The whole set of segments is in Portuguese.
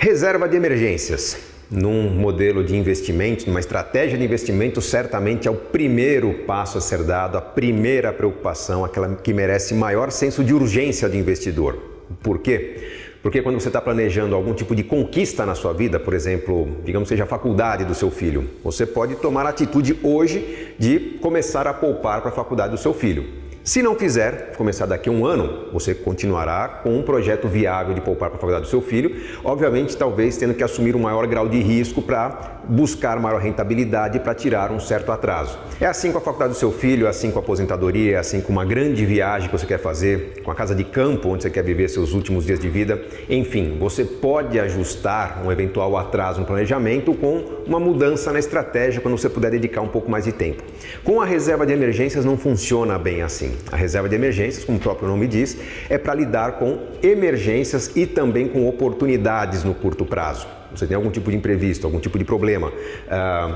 Reserva de emergências. Num modelo de investimento, numa estratégia de investimento, certamente é o primeiro passo a ser dado, a primeira preocupação, aquela que merece maior senso de urgência do investidor. Por quê? Porque quando você está planejando algum tipo de conquista na sua vida, por exemplo, digamos que seja a faculdade do seu filho, você pode tomar a atitude hoje de começar a poupar para a faculdade do seu filho. Se não fizer, começar daqui a um ano, você continuará com um projeto viável de poupar para a faculdade do seu filho, obviamente talvez tendo que assumir um maior grau de risco para buscar maior rentabilidade para tirar um certo atraso. É assim com a faculdade do seu filho, é assim com a aposentadoria, é assim com uma grande viagem que você quer fazer, com a casa de campo onde você quer viver seus últimos dias de vida. Enfim, você pode ajustar um eventual atraso no planejamento com uma mudança na estratégia quando você puder dedicar um pouco mais de tempo. Com a reserva de emergências não funciona bem assim. A reserva de emergências, como o próprio nome diz, é para lidar com emergências e também com oportunidades no curto prazo. Você tem algum tipo de imprevisto, algum tipo de problema,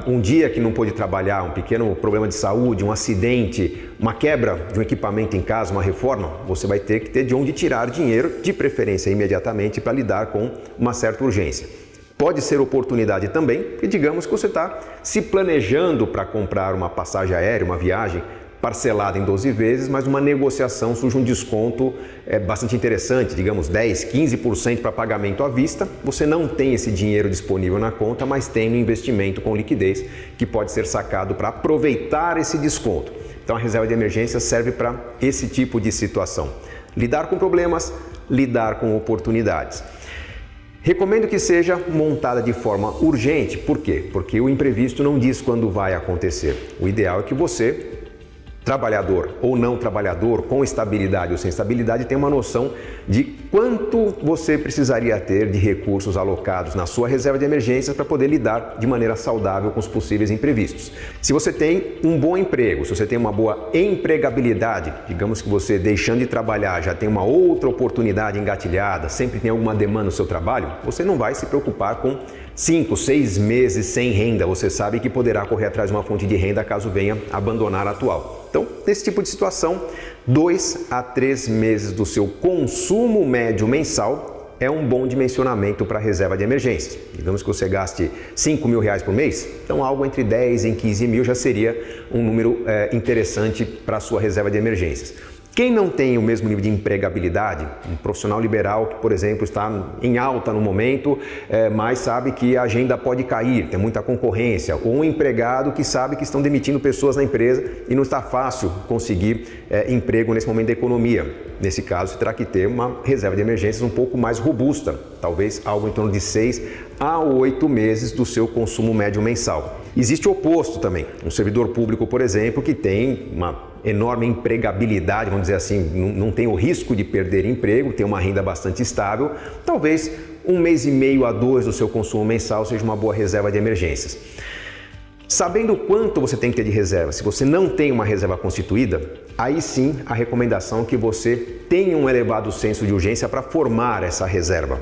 um dia que não pôde trabalhar, um pequeno problema de saúde, um acidente, uma quebra de um equipamento em casa, uma reforma, você vai ter que ter de onde tirar dinheiro, de preferência imediatamente, para lidar com uma certa urgência. Pode ser oportunidade também, porque digamos que você está se planejando para comprar uma passagem aérea, uma viagem, parcelada em 12 vezes, mas uma negociação surge um desconto bastante interessante, digamos 10, 15% para pagamento à vista. Você não tem esse dinheiro disponível na conta, mas tem um investimento com liquidez que pode ser sacado para aproveitar esse desconto. Então a reserva de emergência serve para esse tipo de situação. Lidar com problemas, lidar com oportunidades. Recomendo que seja montada de forma urgente. Por quê? Porque o imprevisto não diz quando vai acontecer. O ideal é que você, trabalhador ou não trabalhador, com estabilidade ou sem estabilidade, tem uma noção de quanto você precisaria ter de recursos alocados na sua reserva de emergências para poder lidar de maneira saudável com os possíveis imprevistos. Se você tem um bom emprego, se você tem uma boa empregabilidade, digamos que você deixando de trabalhar já tem uma outra oportunidade engatilhada, sempre tem alguma demanda no seu trabalho, você não vai se preocupar com 5, 6 meses sem renda. Você sabe que poderá correr atrás de uma fonte de renda caso venha abandonar a atual. Então, nesse tipo de situação, 2 a 3 meses do seu consumo médio mensal é um bom dimensionamento para a reserva de emergências. Digamos que você gaste 5 mil reais por mês, então algo entre 10 e 15 mil já seria um número interessante para a sua reserva de emergências. Quem não tem o mesmo nível de empregabilidade, um profissional liberal que, por exemplo, está em alta no momento, mas sabe que a agenda pode cair, tem muita concorrência, ou um empregado que sabe que estão demitindo pessoas na empresa e não está fácil conseguir emprego nesse momento da economia. Nesse caso, você terá que ter uma reserva de emergências um pouco mais robusta, talvez algo em torno de 6 a 8 meses do seu consumo médio mensal. Existe o oposto também, um servidor público, por exemplo, que tem uma enorme empregabilidade, vamos dizer assim, não tem o risco de perder emprego, tem uma renda bastante estável, talvez 1 mês e meio a 2 do seu consumo mensal seja uma boa reserva de emergências. Sabendo quanto você tem que ter de reserva, se você não tem uma reserva constituída, aí sim a recomendação é que você tenha um elevado senso de urgência para formar essa reserva.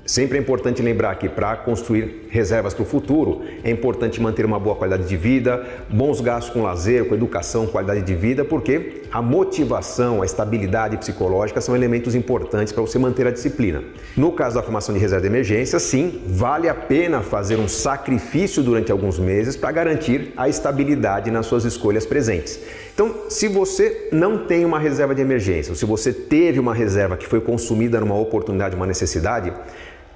Sempre é importante lembrar que para construir reservas para o futuro, é importante manter uma boa qualidade de vida, bons gastos com lazer, com educação, qualidade de vida, porque a motivação, a estabilidade psicológica são elementos importantes para você manter a disciplina. No caso da formação de reserva de emergência, sim, vale a pena fazer um sacrifício durante alguns meses para garantir a estabilidade nas suas escolhas presentes. Então, se você não tem uma reserva de emergência, ou se você teve uma reserva que foi consumida numa oportunidade, uma necessidade,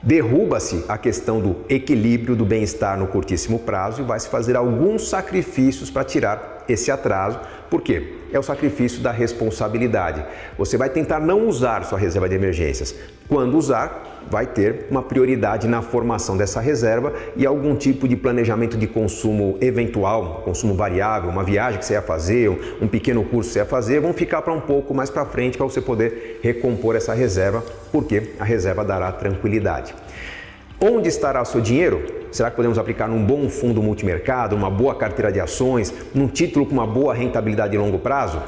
derruba-se a questão do equilíbrio do bem-estar no curtíssimo prazo e vai se fazer alguns sacrifícios para tirar esse atraso. Por quê? É o sacrifício da responsabilidade. Você vai tentar não usar sua reserva de emergências. Quando usar, vai ter uma prioridade na formação dessa reserva e algum tipo de planejamento de consumo eventual, consumo variável, uma viagem que você ia fazer, um pequeno curso que você ia fazer, vão ficar para um pouco mais para frente para você poder recompor essa reserva, porque a reserva dará tranquilidade. Onde estará o seu dinheiro? Será que podemos aplicar num bom fundo multimercado, numa boa carteira de ações, num título com uma boa rentabilidade de longo prazo?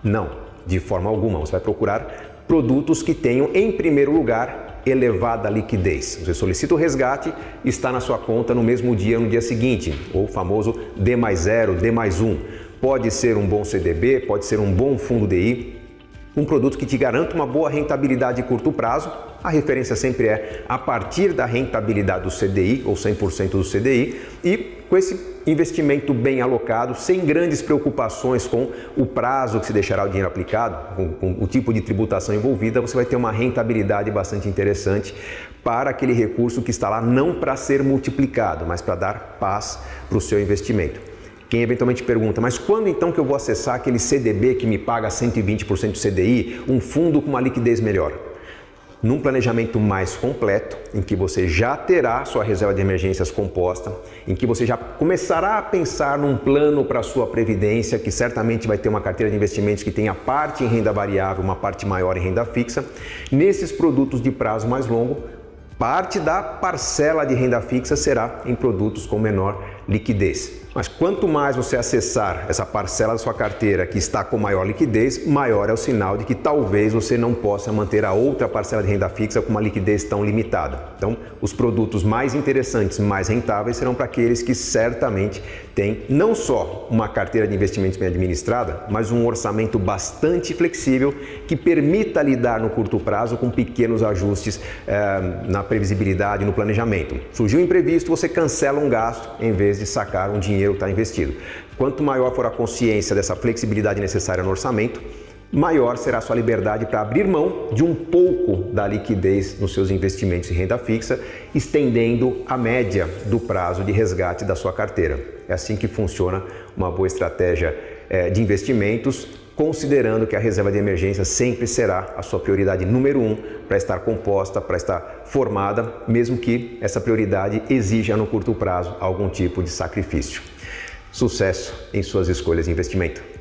Não, de forma alguma. Você vai procurar produtos que tenham, em primeiro lugar, elevada liquidez. Você solicita o resgate, está na sua conta no mesmo dia, no dia seguinte, ou o famoso D+0, D+1. Pode ser um bom CDB, pode ser um bom fundo DI. um produto que te garanta uma boa rentabilidade de curto prazo. A referência sempre é a partir da rentabilidade do CDI ou 100% do CDI, e com esse investimento bem alocado, sem grandes preocupações com o prazo que se deixará o dinheiro aplicado, com o tipo de tributação envolvida, você vai ter uma rentabilidade bastante interessante para aquele recurso que está lá não para ser multiplicado, mas para dar paz para o seu investimento. Quem eventualmente pergunta, mas quando então que eu vou acessar aquele CDB que me paga 120% do CDI, um fundo com uma liquidez melhor? Num planejamento mais completo, em que você já terá sua reserva de emergências composta, em que você já começará a pensar num plano para a sua previdência, que certamente vai ter uma carteira de investimentos que tenha parte em renda variável, uma parte maior em renda fixa. Nesses produtos de prazo mais longo, parte da parcela de renda fixa será em produtos com menor liquidez. Mas quanto mais você acessar essa parcela da sua carteira que está com maior liquidez, maior é o sinal de que talvez você não possa manter a outra parcela de renda fixa com uma liquidez tão limitada. Então, os produtos mais interessantes, mais rentáveis serão para aqueles que certamente têm não só uma carteira de investimentos bem administrada, mas um orçamento bastante flexível que permita lidar no curto prazo com pequenos ajustes na previsibilidade, no planejamento. Surgiu um imprevisto, você cancela um gasto em vez de sacar um dinheiro que está investido. Quanto maior for a consciência dessa flexibilidade necessária no orçamento, maior será a sua liberdade para abrir mão de um pouco da liquidez nos seus investimentos em renda fixa, estendendo a média do prazo de resgate da sua carteira. É assim que funciona uma boa estratégia de investimentos, considerando que a reserva de emergência sempre será a sua prioridade número 1 para estar composta, para estar formada, mesmo que essa prioridade exija no curto prazo algum tipo de sacrifício. Sucesso em suas escolhas de investimento!